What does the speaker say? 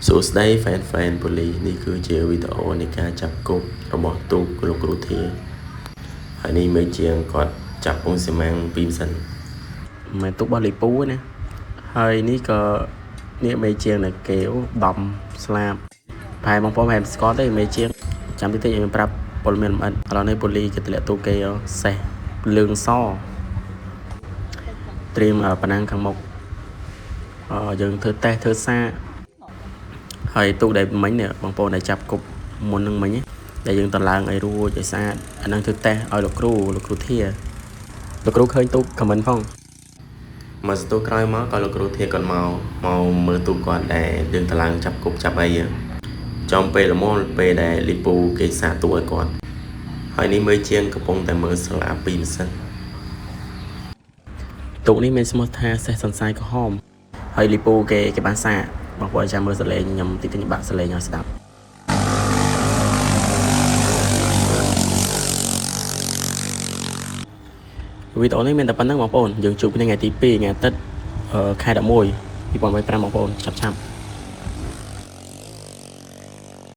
សួស្តីfanប៉ូលីសនេះគឺជាវីដេអូនៃការចាប់គុករបស់ទូកលោកគ្រូធាហើយនេះមេជាងគាត់ចាប់ពងសមាំងពីម្សិលមិនទូករបស់លីពូណាហើយនេះក៏នេះមេជាងនៅកេវដំស្លាប់ប្រហែលបងប្អូនមិនស្គាល់ទេមេជាងចាំតិចខ្ញុំប្រាប់ពលមានលម្អិតឥឡូវនេះប៉ូលីសគេទម្លាក់ទូកគេសេះលឿងសត្រៀមប៉ណ្ណាំងខាងមុខយើងធ្វើតេស្តធ្វើសារហើយទូកដែលមិញនេះបងប្អូនដែលចាប់គប់មុននឹងមិញដែលយើងតឡើងឲ្យរួចឲ្យស្អាតអានឹងធ្វើតេស្តឲ្យលោកគ្រូធាលោកគ្រូឃើញទូកខមមិនផងមកស្ទូក្រោយមកក៏លោកគ្រូធាគាត់មកមើលទូកគាត់ដែលយើងតឡើងចាប់គប់ចាប់អីចំពេលល្មមពេលដែលលីពូគេសាទូកឲ្យគាត់ហើយនេះមើលជាងកំពុងតែមើលស្លាពីម្សិលទូកនេះមានឈ្មោះថាសេះសន្សាយក្រហមហើយលីពូគេបានសាបងប្អូនចាំមើលសលេងខ្ញុំតិចតិចបាក់សលេងឲ្យស្ដាប់វីដេអូនេះមានតែប៉ុណ្្នឹងបងប្អូនយើងជួបគ្នាថ្ងៃទី2ថ្ងៃអាទិត្យខែ11 2025បងប្អូនឆាប់